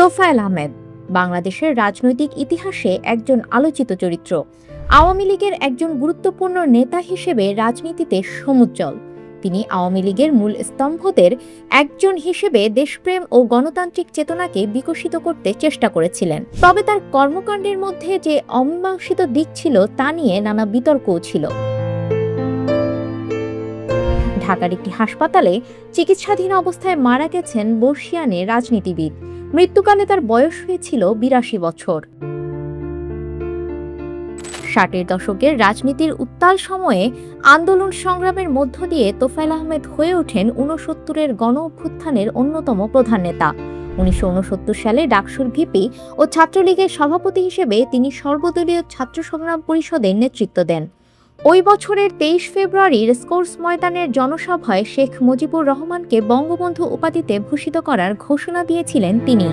তোফায়েল আহমেদ বাংলাদেশের রাজনৈতিক ইতিহাসে একজন আলোচিত চরিত্র। আওয়ামী লীগের একজন গুরুত্বপূর্ণ নেতা হিসেবে রাজনীতিতে সমুজ্জ্বল। তিনি আওয়ামী লীগের মূল স্তম্ভদের একজন হিসেবে দেশপ্রেম ও গণতান্ত্রিক চেতনাকে বিকশিত করতে চেষ্টা করেছিলেন। তবে তার কর্মকাণ্ডের মধ্যে যে অমীমাংসিত দিক ছিল তা নিয়ে নানা বিতর্কও ছিল। ঢাকার একটি হাসপাতালে চিকিৎসাধীন অবস্থায় মারা গেছেন বর্ষিয়ানে রাজনীতিবিদ। মৃত্যুকালে তার বয়স হয়েছিল ৮২ বছর। ৬০-এর দশকের রাজনীতির উত্তাল সময়ে আন্দোলন সংগ্রামের মধ্য দিয়ে তোফায়েল আহমেদ হয়ে ওঠেন ৬৯-এর গণ অভ্যুত্থানের অন্যতম প্রধান নেতা। ১৯৬৯ সালে ডাকসুর ভিপি ও ছাত্রলীগের সভাপতি হিসেবে তিনি সর্বদলীয় ছাত্র সংগ্রাম পরিষদের নেতৃত্ব দেন। ওই বছরের ২৩ ফেব্রুয়ারি রেসকোর্স ময়দানের জনসভায় শেখ মুজিবুর রহমানকে বঙ্গবন্ধু উপাধিতে ভূষিত করার ঘোষণা দিয়েছিলেন তিনি।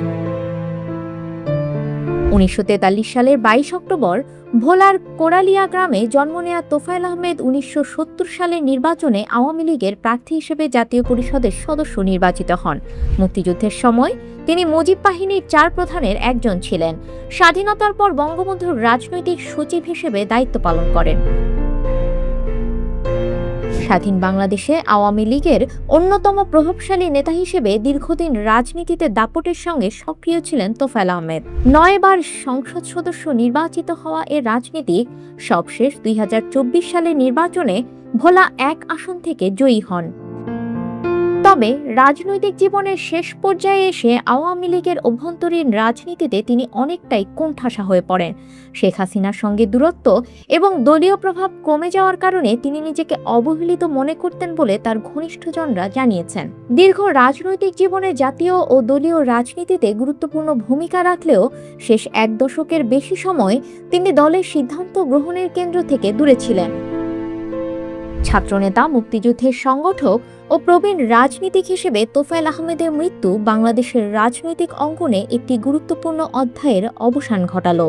১৯৪৩ সালের ২২ অক্টোবর ভোলার কোরালিয়া গ্রামে জন্ম নেয়া তোফায়েল আহমেদ ১৯৭০ সালের নির্বাচনে আওয়ামী লীগের প্রার্থী হিসেবে জাতীয় পরিষদের সদস্য নির্বাচিত হন। মুক্তিযুদ্ধের সময় তিনি মুজিব বাহিনীর ৪ প্রধানের একজন ছিলেন। স্বাধীনতার পর বঙ্গবন্ধুর রাজনৈতিক সচিব হিসেবে দায়িত্ব পালন করেন। স্বাধীন বাংলাদেশে আওয়ামী লীগের অন্যতম প্রভাবশালী নেতা হিসেবে দীর্ঘদিন রাজনীতিতে দাপটের সঙ্গে সক্রিয় ছিলেন তোফায়েল আহমেদ। ৯ বার সংসদ সদস্য নির্বাচিত হওয়া এর রাজনীতিক সবশেষ ২০২৪ সালের নির্বাচনে ভোলা ১ আসন থেকে জয়ী হন। তবে রাজনৈতিক জীবনের শেষ পর্যায়ে এসে আওয়ামী লীগের অভ্যন্তরীণ রাজনীতিতে তিনি অনেকটাই কোণঠাসা হয়ে পড়েন। শেখ হাসিনার সঙ্গে দূরত্ব এবং দলীয় প্রভাব কমে যাওয়ার কারণে তিনি নিজেকে অবহেলিত মনে করতেন বলে তার ঘনিষ্ঠজনরা জানিয়েছেন। দীর্ঘ রাজনৈতিক জীবনে জাতীয় ও দলীয় রাজনীতিতে গুরুত্বপূর্ণ ভূমিকা রাখলেও শেষ ১ দশকের বেশি সময় তিনি দলের সিদ্ধান্ত গ্রহণের কেন্দ্র থেকে দূরে ছিলেন। ছাত্রনেতা, মুক্তিযুদ্ধের সংগঠক ও প্রবীণ রাজনীতিক হিসেবে তোফায়েল আহমেদের মৃত্যু বাংলাদেশের রাজনৈতিক অঙ্গনে একটি গুরুত্বপূর্ণ অধ্যায়ের অবসান ঘটালো।